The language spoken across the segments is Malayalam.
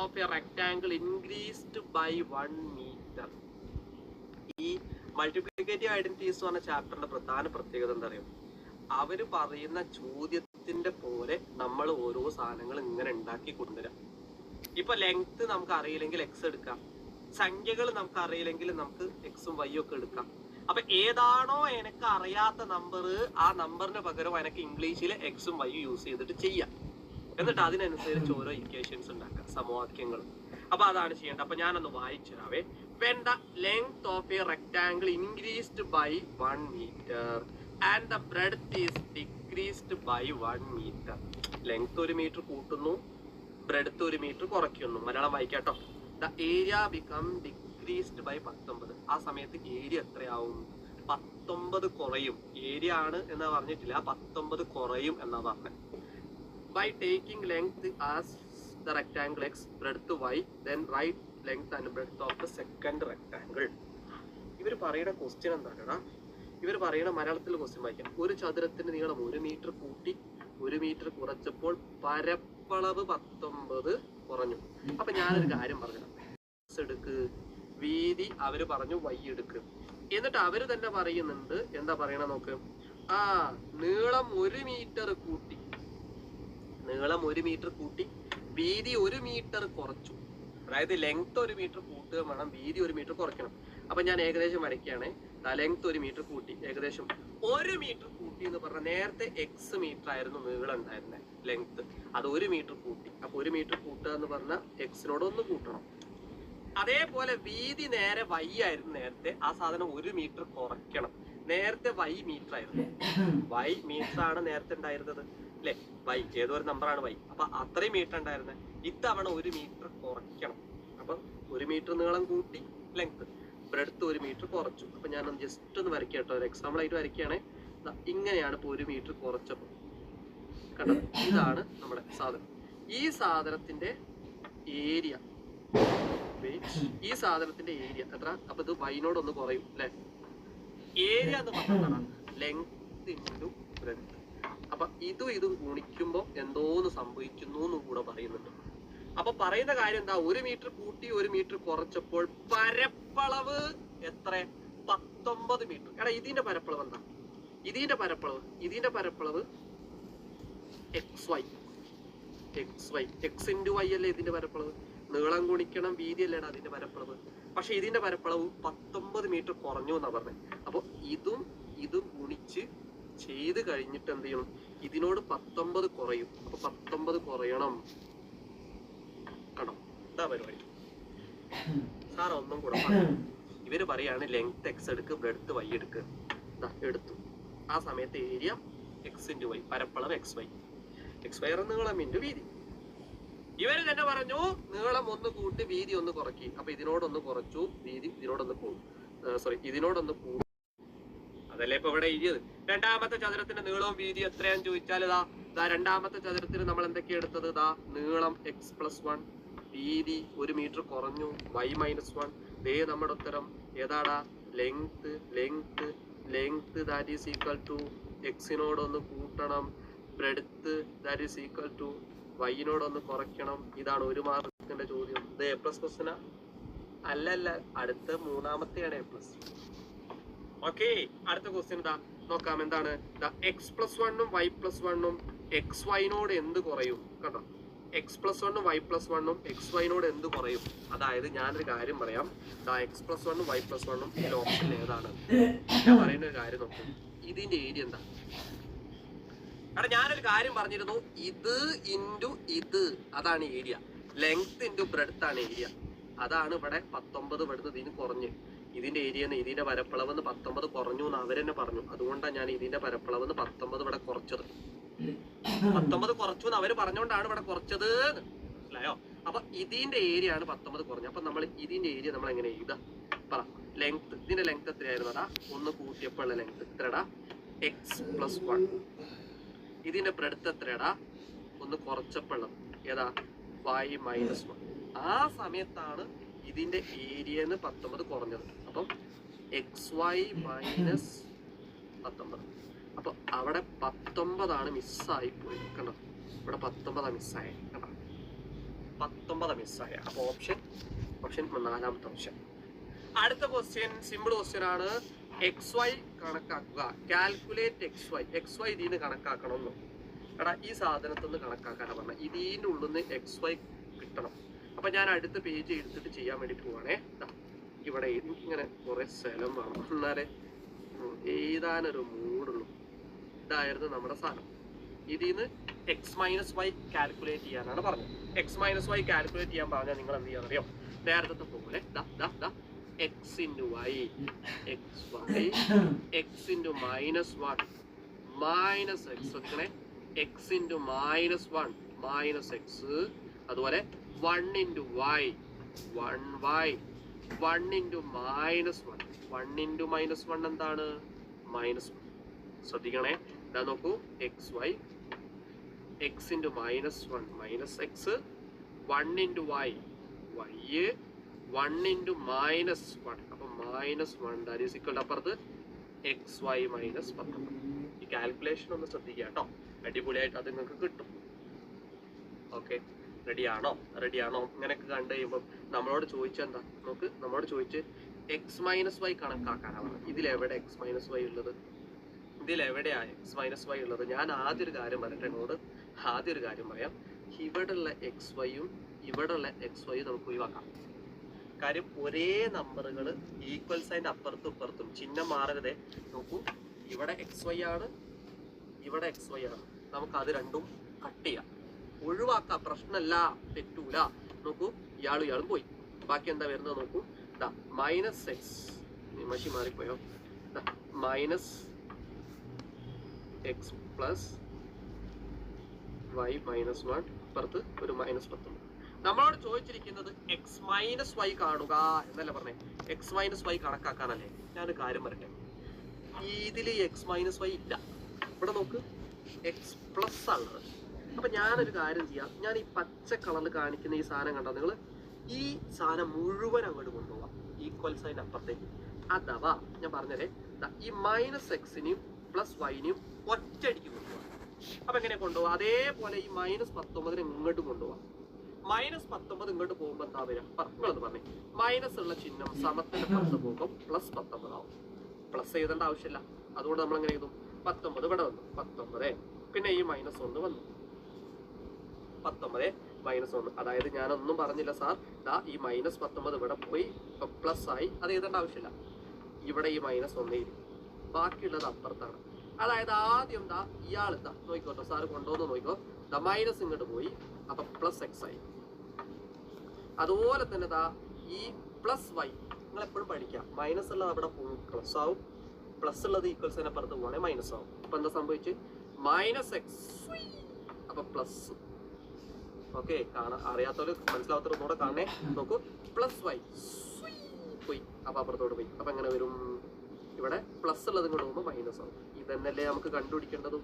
Of a rectangle increased by 1 metre. ഈ മൾട്ടിപ്ലിക്കേറ്റീവ് ഐഡന്റിറ്റീസ് എന്ന് പറഞ്ഞ ചാപ്റ്ററിന്റെ പ്രധാന പ്രത്യേകത എന്താ അറിയോ? അവര് പറയുന്ന ചോദ്യത്തിന്റെ പോലെ നമ്മൾ ഓരോ സാധനങ്ങൾ ഇങ്ങനെ ഉണ്ടാക്കി കൊണ്ടുവരാം. ഇപ്പൊ ലെങ്ത് നമുക്ക് അറിയില്ലെങ്കിൽ എക്സ് എടുക്കാം, സംഖ്യകൾ നമുക്ക് അറിയില്ലെങ്കിൽ നമുക്ക് എക്സും വൈയും ഒക്കെ എടുക്കാം. അപ്പൊ ഏതാണോ എനിക്ക് അറിയാത്ത നമ്പർ, ആ നമ്പറിന് പകരം എനിക്ക് ഇംഗ്ലീഷിൽ എക്സും വൈയും യൂസ് ചെയ്തിട്ട് ചെയ്യാം. എന്നിട്ട് അതിനനുസരിച്ച് ഓരോ ഇക്വേഷൻസ് ഉണ്ടാക്കാം, സമവാക്യങ്ങൾ. അപ്പൊ അതാണ് ചെയ്യേണ്ടത്. അപ്പൊ ഞാനൊന്ന് വായിച്ചു തരാവേ. When the length of a rectangle increased by 1 meter and the breadth is decreased by 1 meter. Length 1 metre കൂട്ടുന്നു, ബ്രെഡ്ത്ത് 1 മീറ്റർ കുറയ്ക്കുന്നു. Malayalam വായിക്കാട്ടോ. The area become decreased by 19. ആ സമയത്ത് ഏരിയ എത്രയാവും? 19 കുറയും. ഏരിയ ആണ് എന്നാ പറഞ്ഞിട്ടില്ല, 19 കുറയും എന്നാ പറഞ്ഞത്. By taking length as the rectangle x, breadth y, then write length and breadth of the second rectangle. ഇവർ പറയുന്ന ക്വസ്റ്റ്യൻ എന്താ? ഇവർ പറയുന്ന മലയാളത്തിൽ ക്വസ്റ്റ്യൻ വായിക്കാം. ഒരു ചതുരത്തിന്റെ നീളം 1 മീറ്റർ കൂട്ടി 1 മീറ്റർ കുറച്ചപ്പോൾ പരപ്പളവ് 19 കുറഞ്ഞു. അപ്പൊ ഞാനൊരു കാര്യം പറഞ്ഞു, എടുക്ക്, വീതി അവര് പറഞ്ഞു y എടുക്ക്. എന്നിട്ട് അവര് തന്നെ പറയുന്നുണ്ട്, എന്താ പറയണ നോക്ക്, നീളം 1 മീറ്റർ കൂട്ടി, നീളം 1 മീറ്റർ കൂട്ടി വീതി 1 മീറ്റർ കുറച്ചു. അതായത് ലെങ്ത് 1 മീറ്റർ കൂട്ടുക വേണം, വീതി 1 മീറ്റർ കുറയ്ക്കണം. അപ്പൊ ഞാൻ ഏകദേശം വരയ്ക്കുകയാണ്. ലെങ്ത് 1 മീറ്റർ കൂട്ടി, ഏകദേശം 1 മീറ്റർ കൂട്ടി എന്ന് പറഞ്ഞാൽ നേരത്തെ എക്സ് മീറ്റർ ആയിരുന്നു നീളം ഉണ്ടായിരുന്നത്, ലെങ്ത്. അത് 1 മീറ്റർ കൂട്ടി. അപ്പൊ 1 മീറ്റർ കൂട്ടുക എന്ന് പറഞ്ഞാൽ എക്സിനോട് 1 കൂട്ടണം. അതേപോലെ വീതി നേരെ വൈ ആയിരുന്നു നേരത്തെ, ആ സാധനം 1 മീറ്റർ കുറയ്ക്കണം. നേരത്തെ വൈ മീറ്റർ ആയിരുന്നു, വൈ മീറ്റർ ആണ് നേരത്തെ ഉണ്ടായിരുന്നത് അല്ലെ? വൈ ഏതോ ഒരു നമ്പറാണ് വൈ. അപ്പൊ അത്രയും മീറ്റർ ഉണ്ടായിരുന്നത്, ഇത്തവണ 1 മീറ്റർ കുറയ്ക്കണം. അപ്പൊ 1 മീറ്റർ നീളം കൂട്ടി, ലെങ്ത്, ബ്രെഡ്ത്ത് 1 മീറ്റർ കുറച്ചു. അപ്പൊ ഞാൻ ജസ്റ്റ് ഒന്ന് വരയ്ക്കാം കേട്ടോ, ഒരു എക്സാമ്പിൾ ആയിട്ട് വരയ്ക്കുകയാണ്. ഇങ്ങനെയാണ് ഇപ്പൊ 1 മീറ്റർ കുറച്ചപ്പോൾ കണ്ടോ? ഇതാണ് നമ്മുടെ സാധനം. ഈ സാധനത്തിന്റെ ഏരിയ, ഈ സാധനത്തിന്റെ ഏരിയ എത്ര? അപ്പൊ ഇത് വൈനോട് 1 കുറയും അല്ലെ? ഏരിയ എന്ന് പറഞ്ഞാൽ ലെങ്ത് ഇൻറ്റു ബ്രെഡ്ത്ത്. അപ്പൊ ഇതും ഗുണിക്കുമ്പോ എന്തോന്ന് സംഭവിക്കുന്നു എന്ന് കൂടെ പറയുന്നുണ്ട്. അപ്പൊ പറയുന്ന കാര്യം എന്താ? 1 മീറ്റർ കൂട്ടി 1 മീറ്റർ കുറച്ചപ്പോൾ പരപ്പളവ് എത്ര? 19 മീറ്റർ. എടാ ഇതിന്റെ പരപ്പളവ് എന്താ? ഇതിന്റെ പരപ്പളവ് x y. X into y അല്ലേ ഇതിന്റെ പരപ്പളവ്? നീളം ഗുണിക്കണം വീതി അല്ലേടാ അതിന്റെ പരപ്പളവ്. പക്ഷെ ഇതിന്റെ പരപ്പളവ് 19 മീറ്റർ കുറഞ്ഞു എന്നാ പറഞ്ഞത്. അപ്പൊ ഇതും ഗുണിച്ച് ചെയ്ത് കഴിഞ്ഞിട്ട് എന്ത് ചെയ്യണം? ഇതിനോട് 19 കുറയും. അപ്പൊ 19 കുറയണം. കണ്ടോ? എന്താ പരിപാടി? സാർ ഒന്നും കൂടെ ഇവര് പറയാണ് ലെങ്ത് എക്സ് എടുക്ക്, ബ്രെഡ്ത്ത് വൈ എടുക്ക്. എടുത്തു. ആ സമയത്ത് ഏരിയ എക്സ് ഇൻറ്റു വൈ, പരപ്പളവ് എക്സ് വൈ. എക്സ് വൈ നീളം ഇൻറ്റു വീതി. ഇവര് തന്നെ പറഞ്ഞു നീളം 1 കൂട്ടി വീതി 1 കുറയ്ക്കി. അപ്പൊ ഇതിനോടൊന്ന് കുറച്ചു, വീതി ഇതിനോടൊന്ന് കൂടും. അതല്ലേ ഇപ്പൊ ഇവിടെ എഴുതിയത്. രണ്ടാമത്തെ ചതുരത്തിന്റെ നീളവും വീതി എത്രയാന്ന് ചോദിച്ചാൽ രണ്ടാമത്തെ ചതുരത്തിന് നമ്മൾ എന്തൊക്കെയാ എടുത്തത്? നീളം x+1, വീതി 1 മീറ്റർ കുറഞ്ഞു, y-1. നമ്മുടെ ഉത്തരം ഏതാടാ? Length that is equal to എക്സിനോടൊന്ന് കൂട്ടണം, breadth that is equal to വൈനോടൊന്ന് കുറയ്ക്കണം. ഇതാണ് 1 മാർക്കിന്റെ ചോദ്യം. ഇത് A+ ക്വസ്റ്റ്യനാ? അല്ലല്ല, അടുത്ത 3ാമത്തെയാണ് A+. ഓക്കെ, അടുത്ത ക്വസ്റ്റ്യൻ നോക്കാം. എന്താണ്? x+1ഉം y+1ഉം എക്സ് വൈനോട് എന്ത് കുറയും? കണ്ടോ? x+1ഉം y+1ഉം എക്സ് വൈനോട് എന്ത് കുറയും? അതായത് ഞാനൊരു കാര്യം പറയാം. x+1ഉം y+1ഉം ഇതിൽ ഓപ്ഷൻ ഏതാണ്? ഞാൻ പറയുന്ന ഒരു കാര്യം നോക്കും. ഇതിന്റെ ഏരിയ എന്താ? കാരണം ഞാനൊരു കാര്യം പറഞ്ഞിരുന്നു, ഇത് ഇൻറ്റു ഇത്, അതാണ് ഏരിയ. ലെങ്ത് ഇൻറ്റു ബ്രെഡ്ത്ത് ആണ് ഏരിയ. അതാണ് ഇവിടെ 19 ഇവിടുന്ന് ഇതിന് കുറഞ്ഞ്. ഇതിന്റെ ഏരിയ ഇതിന്റെ പരപ്പളവ് 19 കുറഞ്ഞു എന്ന് അവരെന്നെ പറഞ്ഞു. അതുകൊണ്ടാണ് ഞാൻ ഇതിന്റെ പരപ്പളവ് 19 ഇവിടെ കുറച്ചത്. 19 കുറച്ചു എന്ന് അവര് പറഞ്ഞുകൊണ്ടാണ് ഇവിടെ കുറച്ചത്. മനസ്സിലായോ? അപ്പൊ ഇതിന്റെ ഏരിയ ആണ് 19 കുറഞ്ഞു. അപ്പൊ നമ്മൾ ഇതിന്റെ ഏരിയ നമ്മൾ എങ്ങനെ എഴുതാ? പറ. ലെങ്ത്, ഇതിന്റെ ലെങ്ത് എത്രയായിരുന്നു? 1 കൂട്ടിയപ്പോൾ ഉള്ള ലെങ്ത് എത്രടാ? x+1. ഇതിന്റെ ബ്രെഡ്ത്ത് എത്രയാടാ? 1 കുറച്ചപ്പോൾ ഉള്ളത് ഏതാ? y-1. ആ സമയത്താണ് ഇതിന്റെ ഏരിയ 19 കുറഞ്ഞത്. അപ്പം xy മൈനസ് 19. അപ്പൊ അവിടെ 19 മിസ്സായി പോയി. കണ്ടോ? ഇവിടെ 19 മിസ്സായി. കണ്ടോ? 19 മിസ്സായ. അപ്പൊ ഓപ്ഷൻ നാലാമത്തെ ഓപ്ഷൻ. അടുത്ത ക്വസ്റ്റ്യൻ സിമ്പിൾ ക്വസ്റ്റ്യൻ ആണ്. XY കണക്കാക്കുക. കാൽക്കുലേറ്റ് XY ഇതിന്ന് കണക്കാക്കണമെന്നോ. എടാ ഈ സാധനത്തിൽ നിന്ന് കണക്കാക്കാനാണ് പറഞ്ഞത്. ഇതിൻ്റെ ഉള്ളിൽ നിന്ന് XY കിട്ടണം. അപ്പൊ ഞാൻ അടുത്ത പേജ് എടുത്തിട്ട് ചെയ്യാൻ വേണ്ടി പോവാണേ. ഇവിടെ ഇങ്ങനെ കുറെ സ്ഥലം വേണം, എന്നാലേ എഴുതാനൊരു മൂടുള്ളൂ. ഇതായിരുന്നു നമ്മുടെ സാധനം. ഇതിന്ന് X-Y കാൽക്കുലേറ്റ് ചെയ്യാനാണ് പറഞ്ഞത്. X-Y കാൽക്കുലേറ്റ് ചെയ്യാൻ പറഞ്ഞാൽ നിങ്ങൾ എന്ത് ചെയ്യാൻ അറിയോ? നേരത്തെ പോലെ X into Y, XY, X into -1 minus X. ശ്രദ്ധിക്കണേ, X into -1 minus X. അതുപോലെ 1 into Y, 1Y, 1 into -1. 1 into -1 എന്താണ്? -1. ശ്രദ്ധിക്കണേ, ഇതാ നോക്കൂ. XY, X into -1 minus X, 1 into Y, Y, 1 into -1. അപ്പൊ -1 ദാറ്റ് ഈസ് ഈക്വൽ ടു അപ്പുറത്ത് XY minus 19. ഈ കാൽക്കുലേഷൻ ഒന്ന് ശ്രദ്ധിക്കുക കേട്ടോ. അടിപൊളിയായിട്ട് അത് നിങ്ങൾക്ക് കിട്ടും. ഓക്കെ, റെഡിയാണോ? ഇങ്ങനെയൊക്കെ കണ്ടു കഴിയുമ്പോൾ നമ്മളോട് ചോദിച്ചെന്താ നോക്ക്, നമ്മളോട് ചോദിച്ച് X-Y കണക്കാക്കാനാണ്. ഇതിലെവിടെ X-Y ഉള്ളത്? ഇതിലെവിടെയാ X-Y ഉള്ളത്? ഞാൻ ആദ്യം ഒരു കാര്യം പറയാം. ഇവിടെയുള്ള XYയും ഇവിടെയുള്ള XYയും നമുക്ക് ഒഴിവാക്കാം. കാര്യം ഒരേ നമ്പറുകൾ ഈക്വൽ സൈൻ അപ്പുറത്തും ഇപ്പുറത്തും ചിഹ്നം മാറരുതേ. നോക്കൂ, ഇവിടെ XY ആണ്, ഇവിടെ XY ആണ്. നമുക്ക് അത് രണ്ടും കട്ട് ചെയ്യാം, ഒഴിവാക്കാം. പ്രശ്നമല്ല, തെറ്റൂല. നോക്കൂ, ഇയാളും പോയി. ബാക്കി എന്താ വരുന്നത് നോക്കൂ. -X മഷി മാറിപ്പോയോ? -X plus Y -1 പുറത്ത് ഒരു -19. നമ്മളോട് ചോദിച്ചിരിക്കുന്നത് X-Y കാണുക എന്നല്ല പറഞ്ഞേ, X-Y കണക്കാക്കാനല്ലേ. ഞാനൊരു കാര്യം പറയട്ടെ, ഇതില് X-Y ഇല്ല. ഇവിടെ നോക്ക്, X പ്ലസ് ആണുള്ളത്. അപ്പൊ ഞാനൊരു കാര്യം ചെയ്യാം. ഞാൻ ഈ പച്ച കളറിൽ കാണിക്കുന്ന ഈ സാധനം കണ്ടോ നിങ്ങൾ? ഈ സാധനം മുഴുവൻ അങ്ങോട്ട് കൊണ്ടുപോവാം, ഈക്വൽ സൈൻ അപ്പുറത്തേക്ക്. അഥവാ ഞാൻ പറഞ്ഞതേ, ഈ -X-നെയും +Y-നെയും ഒറ്റയടിക്ക് കൊണ്ടുപോകാം. അപ്പൊ എങ്ങനെ കൊണ്ടുപോകാം? അതേപോലെ ഈ -19 ഇങ്ങോട്ട് കൊണ്ടുപോകാം. -19 ഇങ്ങോട്ട് പോകുമ്പോ എന്താ വരിക? നിങ്ങളത് പറഞ്ഞേ. മൈനസ് ഉള്ള ചിഹ്നം സമത്തിന്റെ പുറത്ത് പോകുമ്പോൾ +19 ആവും. പ്ലസ് എഴുതേണ്ട ആവശ്യമില്ല. അതുകൊണ്ട് നമ്മൾ എങ്ങനെ എഴുതും? 19 ഇവിടെ വന്നു, 19. പിന്നെ ഈ -1 വന്നു, 19 -1. അതായത് ഞാനൊന്നും പറഞ്ഞില്ല സാർ, ഈ -19 ഇവിടെ പോയി പ്ലസ് ആയി. അത് എഴുതേണ്ട ആവശ്യമില്ല. ഇവിടെ ഈ -1 എഴുതി, ബാക്കിയുള്ളത് അപ്പുറത്താണ്. അതായത് ആദ്യം ഇയാൾ നോക്കിക്കോട്ടോ, സാറ് കൊണ്ടുവന്ന് നോക്കിക്കോ. മൈനസ് ഇങ്ങോട്ട് പോയി, അപ്പൊ +X ആയി. അതുപോലെ തന്നെ ഈ +Y നിങ്ങൾ എപ്പോഴും പഠിക്കാം. മൈനസ് ഉള്ളത് അവിടെ പോകും, പ്ലസ് ആവും. പ്ലസ് ഉള്ളത് ഈക്വൽ സൈൻ അപ്പുറത്ത് പോകണേ മൈനസ് ആവും. അപ്പൊ എന്താ സംഭവിച്ച്? -X അപ്പൊ പ്ലസ്. ഓക്കെ, അറിയാത്തവര് മനസ്സിലാവാത്തവർ ഒന്നുകൂടെ കാണണേ. നോക്കൂ, +Y പോയി, അപ്പൊ അപ്പുറത്തോട്ട് പോയി. അപ്പൊ എങ്ങനെ വരും? ഇവിടെ പ്ലസ് ഉള്ളത് ഇങ്ങോട്ട് പോകുമ്പോൾ മൈനസ് ആവും. ഇതന്നല്ലേ നമുക്ക് കണ്ടുപിടിക്കേണ്ടതും.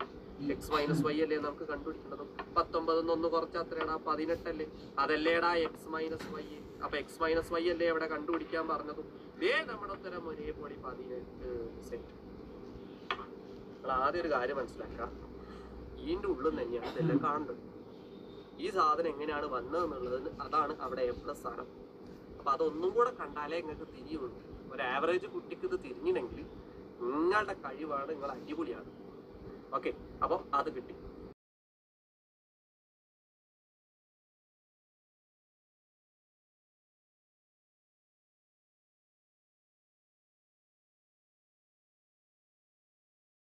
X-Y അല്ലേ നമുക്ക് കണ്ടുപിടിക്കേണ്ടതും. 19 ഒന്ന് കുറച്ച് അത്രയാടാ 18 അല്ലേ? അതല്ലേടാ X-Y. അപ്പൊ X-Y അല്ലേ ഇവിടെ കണ്ടുപിടിക്കാൻ പറഞ്ഞതും. നമ്മുടെ ഉത്തരം ഒരേപോലെ 18 നിങ്ങൾ ആദ്യം ഒരു കാര്യം മനസ്സിലാക്കാം, ഇതിൻ്റെ ഉള്ളിൽ തന്നെയാണ് ഇതെല്ലാം കാണുന്നത്. ഈ സാധനം എങ്ങനെയാണ് വന്നതെന്നുള്ളത് അതാണ് അവിടെ A+ സാധനം. അപ്പൊ അതൊന്നും കൂടെ കണ്ടാലേ നിങ്ങൾക്ക് തിരിയുള്ളൂ. ഒരു ആവറേജ് കുട്ടിക്ക് ഇത് തിരിഞ്ഞില്ലെങ്കിൽ നിങ്ങളുടെ കഴിവാണ്, നിങ്ങൾ അടിപൊളിയാണ്. ഓക്കെ, അപ്പം അത് കിട്ടി.